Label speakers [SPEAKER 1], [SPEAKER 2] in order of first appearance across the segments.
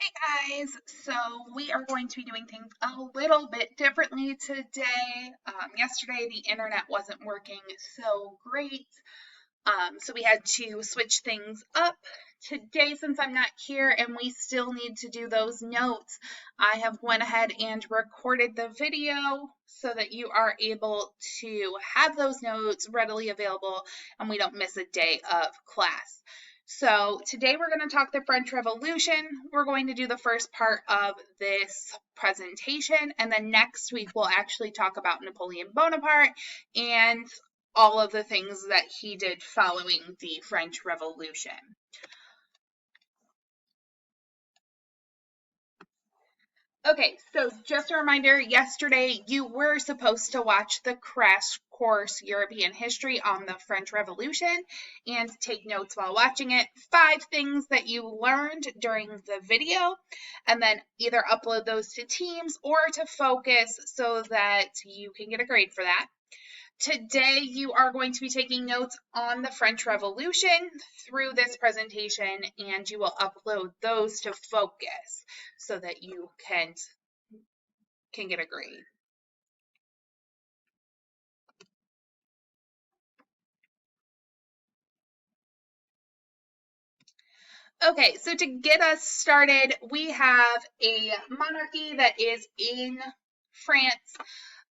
[SPEAKER 1] Hey guys, so we are going to be doing things a little bit differently today. Yesterday the internet wasn't working so great, so we had to switch things up. Today, since I'm not here and we still need to do those notes, I have went ahead and recorded the video so that you are able to have those notes readily available and we don't miss a day of class. So today we're going to talk the French Revolution. We're going to do the first part of this presentation, and then next week we'll actually talk about Napoleon Bonaparte and all of the things that he did following the French Revolution. Okay, so just a reminder, yesterday you were supposed to watch the crash course European history on the French Revolution and take notes while watching it. 5 things that you learned during the video, and then either upload those to Teams or to Focus so that you can get a grade for that. Today, you are going to be taking notes on the French Revolution through this presentation, and you will upload those to Focus so that you can get a grade. Okay, so to get us started, we have a monarchy that is in France.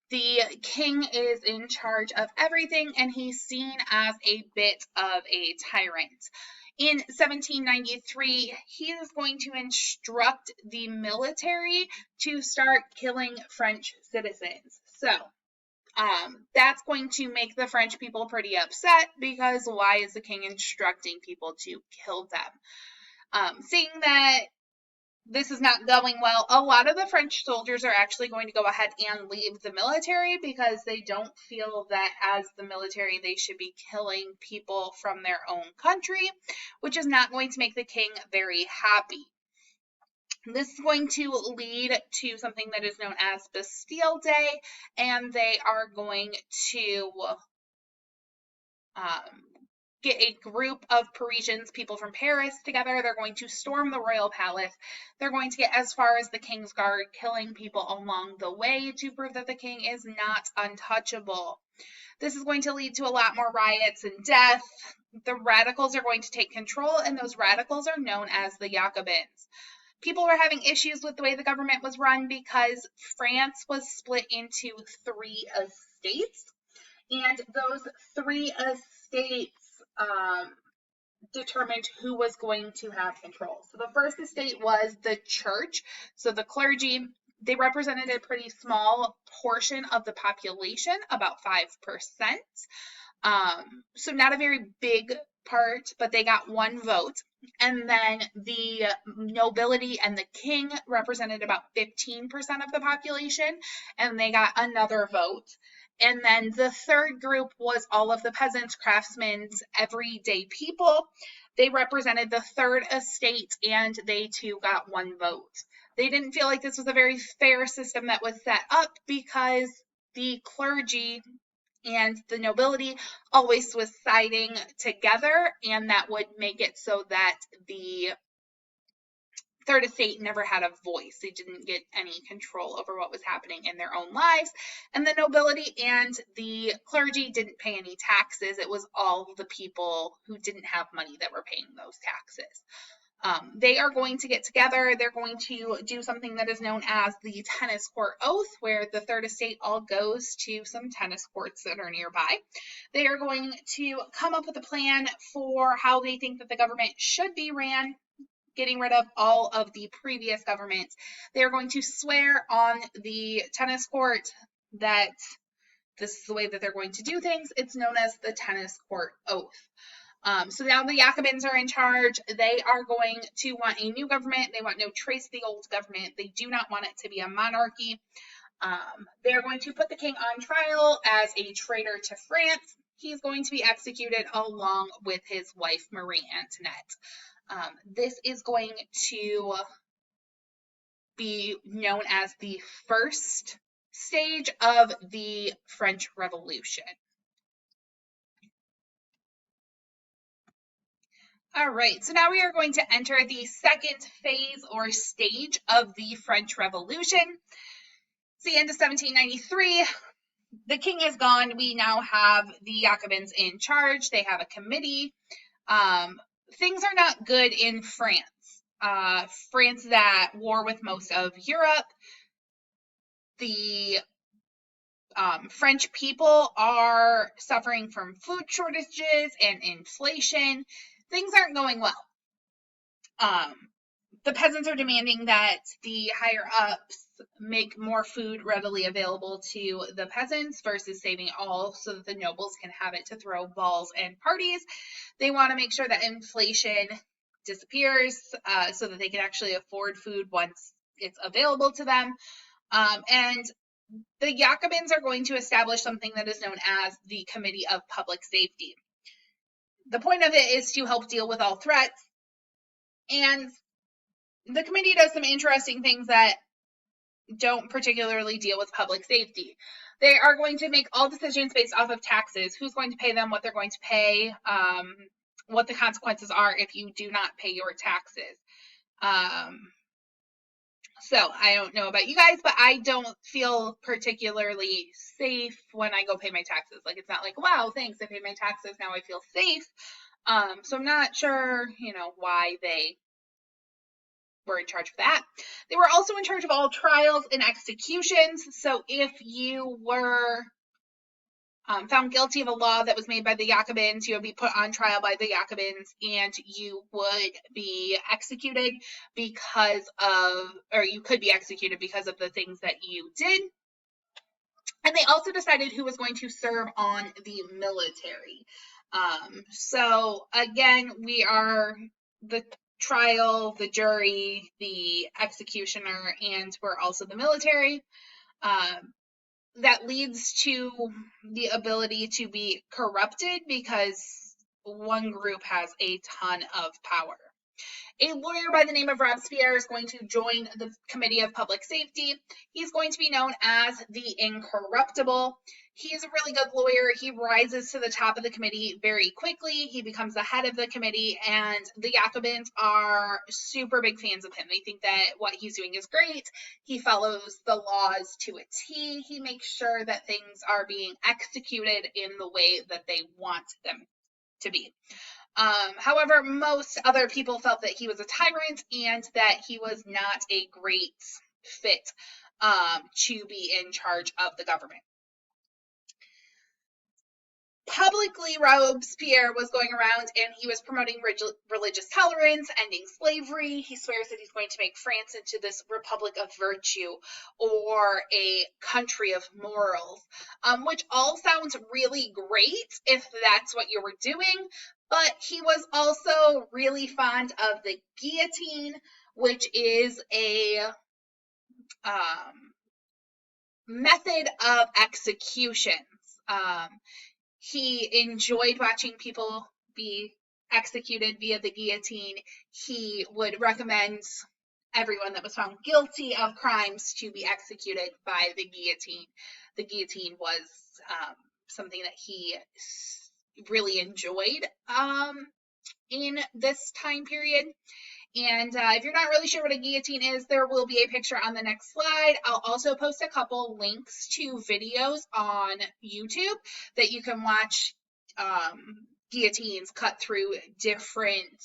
[SPEAKER 1] The king is in charge of everything, and he's seen as a bit of a tyrant. In 1793, he is going to instruct the military to start killing French citizens. So that's going to make the French people pretty upset, because why is the king instructing people to kill them? Seeing that this is not going well, a lot of the French soldiers are actually going to go ahead and leave the military because they don't feel that as the military they should be killing people from their own country, which is not going to make the king very happy. This is going to lead to something that is known as Bastille Day, and they are going to get a group of Parisians, people from Paris, together. They're going to storm the royal palace. They're going to get as far as the King's Guard, killing people along the way to prove that the king is not untouchable. This is going to lead to a lot more riots and death. The radicals are going to take control, and those radicals are known as the Jacobins. People were having issues with the way the government was run because France was split into 3 estates, and those 3 estates determined who was going to have control. So the first estate was the church. So the clergy, they represented a pretty small portion of the population, about 5%. So not a very big part, but they got 1 vote. And then the nobility and the king represented about 15% of the population, and they got another vote. And then the third group was all of the peasants, craftsmen, everyday people. They represented the third estate, and they too got 1 vote. They didn't feel like this was a very fair system that was set up because the clergy and the nobility always was siding together, and that would make it so that the third estate never had a voice. They didn't get any control over what was happening in their own lives. And the nobility and the clergy didn't pay any taxes. It was all the people who didn't have money that were paying those taxes. They are going to get together. They're going to do something that is known as the tennis court oath, where the third estate all goes to some tennis courts that are nearby. They are going to come up with a plan for how they think that the government should be ran, getting rid of all of the previous governments. They're going to swear on the tennis court that this is the way that they're going to do things. It's known as the tennis court oath. So now the Jacobins are in charge. They are going to want a new government. They want no trace of the old government. They do not want it to be a monarchy. They're going to put the king on trial as a traitor to France. He's going to be executed along with his wife, Marie Antoinette. This is going to be known as the first stage of the French Revolution. All right, so now we are going to enter the second phase or stage of the French Revolution. It's the end of 1793. The king is gone. We now have the Jacobins in charge. They have a committee. Things are not good in France. France is at war with most of Europe. The French people are suffering from food shortages and inflation. Things aren't going well. The peasants are demanding that the higher ups make more food readily available to the peasants versus saving all so that the nobles can have it to throw balls and parties. They want to make sure that inflation disappears so that they can actually afford food once it's available to them. And the Jacobins are going to establish something that is known as the Committee of Public Safety. The point of it is to help deal with all threats. And the committee does some interesting things that don't particularly deal with public safety. They are going to make all decisions based off of taxes, who's going to pay them, what they're going to pay, what the consequences are if you do not pay your taxes. So I don't know about you guys, but I don't feel particularly safe when I go pay my taxes. Like, it's not like, wow, thanks, I paid my taxes, now I feel safe. So I'm not sure, why they were in charge of that. They were also in charge of all trials and executions. So if you were found guilty of a law that was made by the Jacobins, you would be put on trial by the Jacobins, and you would be executed you could be executed because of the things that you did. And they also decided who was going to serve on the military. So again, we are the trial, the jury, the executioner, and we're also the military. That leads to the ability to be corrupted because one group has a ton of power. A lawyer by the name of Robespierre is going to join the Committee of Public Safety. He's going to be known as the Incorruptible. He's a really good lawyer. He rises to the top of the committee very quickly. He becomes the head of the committee, and the Jacobins are super big fans of him. They think that what he's doing is great. He follows the laws to a T. He makes sure that things are being executed in the way that they want them to be. However, most other people felt that he was a tyrant and that he was not a great fit to be in charge of the government. Publicly, Robespierre was going around and he was promoting religious tolerance, ending slavery. He swears that he's going to make France into this republic of virtue or a country of morals, which all sounds really great if that's what you were doing. But he was also really fond of the guillotine, which is a method of executions. He enjoyed watching people be executed via the guillotine. He would recommend everyone that was found guilty of crimes to be executed by the guillotine. The guillotine was something that he really enjoyed in this time period. And if you're not really sure what a guillotine is, there will be a picture on the next slide. I'll also post a couple links to videos on YouTube that you can watch guillotines cut through different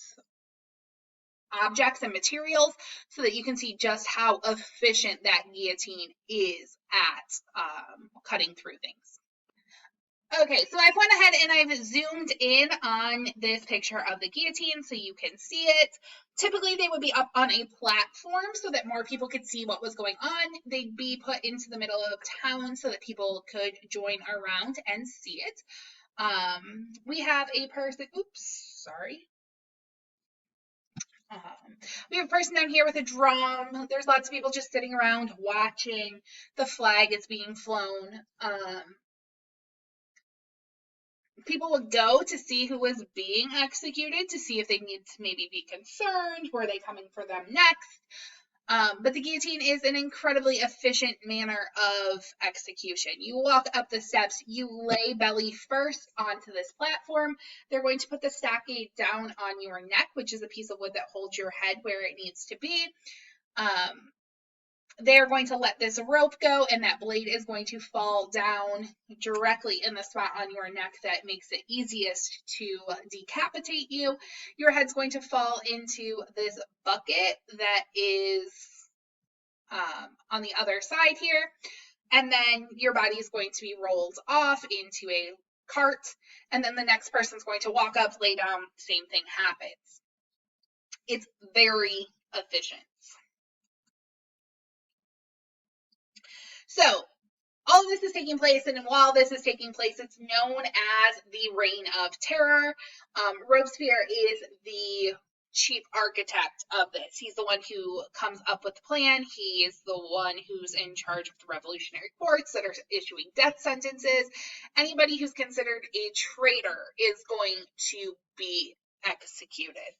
[SPEAKER 1] objects and materials so that you can see just how efficient that guillotine is at cutting through things. Okay, so I've went ahead and I've zoomed in on this picture of the guillotine so you can see it. Typically, they would be up on a platform so that more people could see what was going on. They'd be put into the middle of town so that people could join around and see it. We have a person, we have a person down here with a drum. There's lots of people just sitting around watching. The flag is being flown. People would go to see who was being executed, to see if they need to maybe be concerned. Were they coming for them next? But the guillotine is an incredibly efficient manner of execution. You walk up the steps, you lay belly first onto this platform. They're going to put the stockade down on your neck, which is a piece of wood that holds your head where it needs to be. They're going to let this rope go, and that blade is going to fall down directly in the spot on your neck that makes it easiest to decapitate you. Your head's going to fall into this bucket that is on the other side here, and then your body is going to be rolled off into a cart, and then the next person's going to walk up, lay down, same thing happens. It's very efficient. So all of this is taking place, and while this is taking place, it's known as the Reign of Terror. Robespierre is the chief architect of this. He's the one who comes up with the plan. He is the one who's in charge of the revolutionary courts that are issuing death sentences. Anybody who's considered a traitor is going to be executed.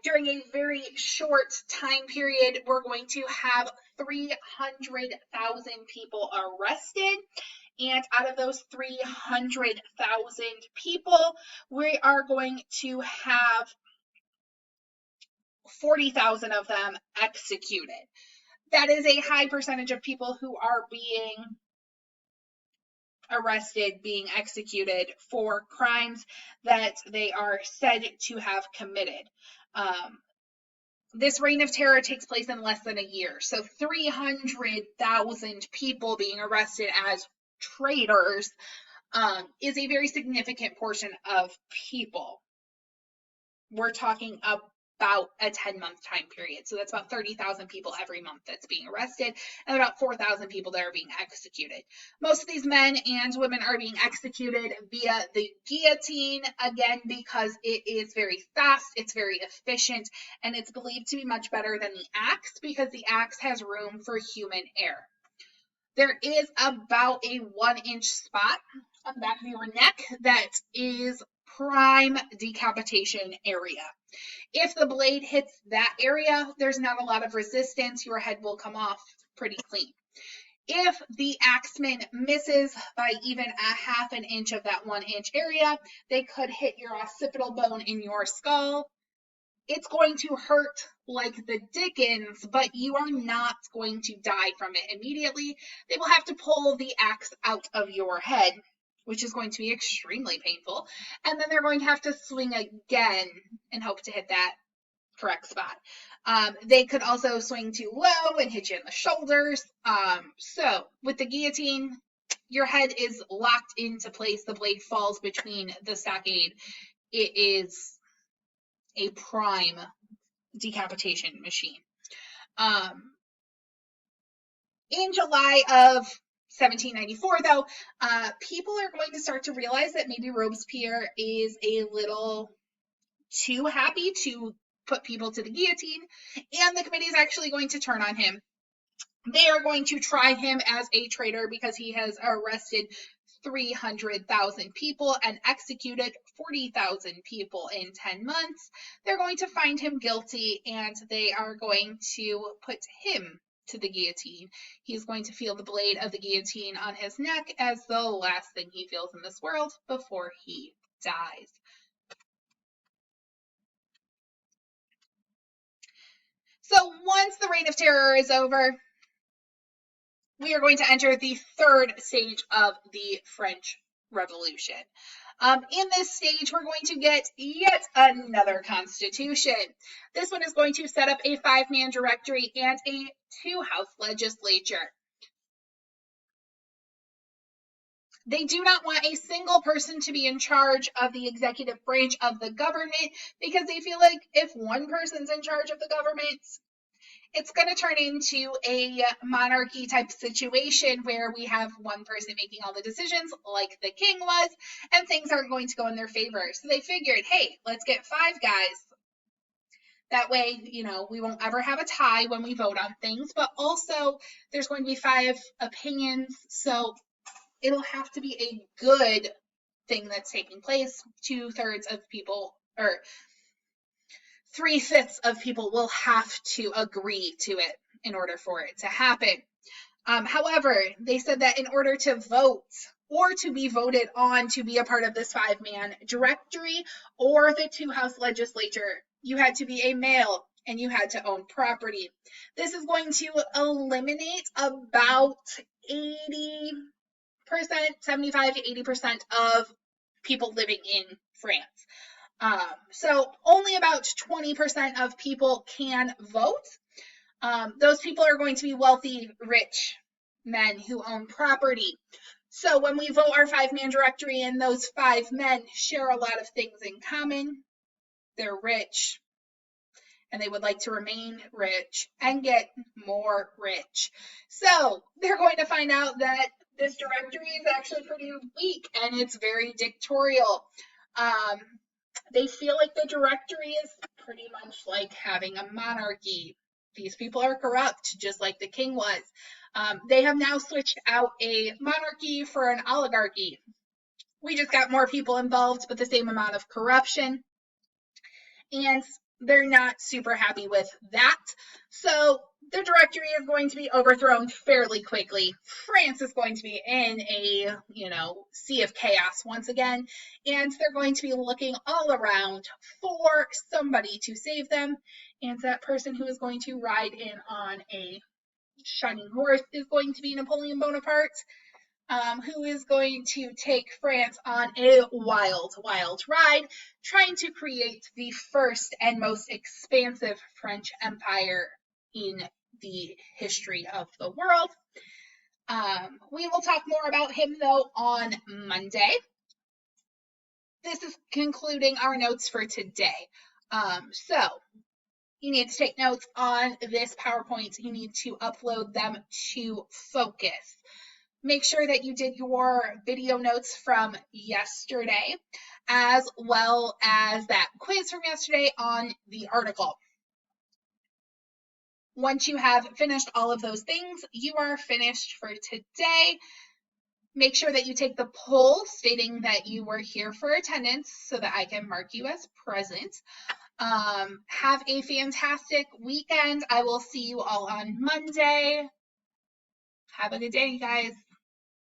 [SPEAKER 1] During a very short time period, we're going to have 300,000 people arrested. And out of those 300,000 people, we are going to have 40,000 of them executed. That is a high percentage of people who are being arrested, being executed for crimes that they are said to have committed. This reign of terror takes place in less than a year. So 300,000 people being arrested as traitors is a very significant portion of people. We're talking about a 10-month time period. So that's about 30,000 people every month that's being arrested, and about 4,000 people that are being executed. Most of these men and women are being executed via the guillotine, again, because it is very fast, it's very efficient, and it's believed to be much better than the axe because the axe has room for human error. There is about a 1-inch spot on the back of your neck that is prime decapitation area. If the blade hits that area, there's not a lot of resistance. Your head will come off pretty clean. If the axeman misses by even a 1/2 inch of that 1-inch area, they could hit your occipital bone in your skull. It's going to hurt like the dickens, but you are not going to die from it immediately. They will have to pull the axe out of your head, which is going to be extremely painful. And then they're going to have to swing again and hope to hit that correct spot. They could also swing too low and hit you in the shoulders. So with the guillotine, your head is locked into place. The blade falls between the stockade. It is a prime decapitation machine. In July of 1794, though, people are going to start to realize that maybe Robespierre is a little too happy to put people to the guillotine, and the committee is actually going to turn on him. They are going to try him as a traitor because he has arrested 300,000 people and executed 40,000 people in 10 months. They're going to find him guilty, and they are going to put him to the guillotine. He's going to feel the blade of the guillotine on his neck as the last thing he feels in this world before he dies. So once the Reign of Terror is over, we are going to enter the third stage of the French Revolution. In this stage, we're going to get yet another constitution. This one is going to set up a 5-man directory and a 2-house legislature. They do not want a single person to be in charge of the executive branch of the government because they feel like if one person's in charge of the government, it's going to turn into a monarchy type situation where we have one person making all the decisions like the king was, and things aren't going to go in their favor. So they figured, hey, let's get 5 guys. That way, we won't ever have a tie when we vote on things, but also there's going to be 5 opinions. So it'll have to be a good thing that's taking place. 2/3 of people, or 3/5 of people will have to agree to it in order for it to happen. However, they said that in order to vote or to be voted on to be a part of this 5-man directory or the 2-house legislature, you had to be a male and you had to own property. This is going to eliminate about 80%, 75 to 80% of people living in France. So only about 20% of people can vote. Those people are going to be wealthy, rich men who own property. So when we vote our 5-man directory and those 5 men share a lot of things in common, they're rich and they would like to remain rich and get more rich. So they're going to find out that this directory is actually pretty weak and it's very dictatorial. They feel like the directory is pretty much like having a monarchy. These people are corrupt, just like the king was. They have now switched out a monarchy for an oligarchy. We just got more people involved, but the same amount of corruption. And they're not super happy with that. So the directory is going to be overthrown fairly quickly. France is going to be in a, sea of chaos once again, and they're going to be looking all around for somebody to save them. And that person who is going to ride in on a shining horse is going to be Napoleon Bonaparte, who is going to take France on a wild, wild ride, trying to create the first and most expansive French Empire in the history of the world. We will talk more about him, though, on Monday. This is concluding our notes for today. So you need to take notes on this PowerPoint. You need to upload them to Focus. Make sure that you did your video notes from yesterday, as well as that quiz from yesterday on the article. Once you have finished all of those things, you are finished for today. Make sure that you take the poll stating that you were here for attendance so that I can mark you as present. Have a fantastic weekend. I will see you all on Monday. Have a good day, you guys.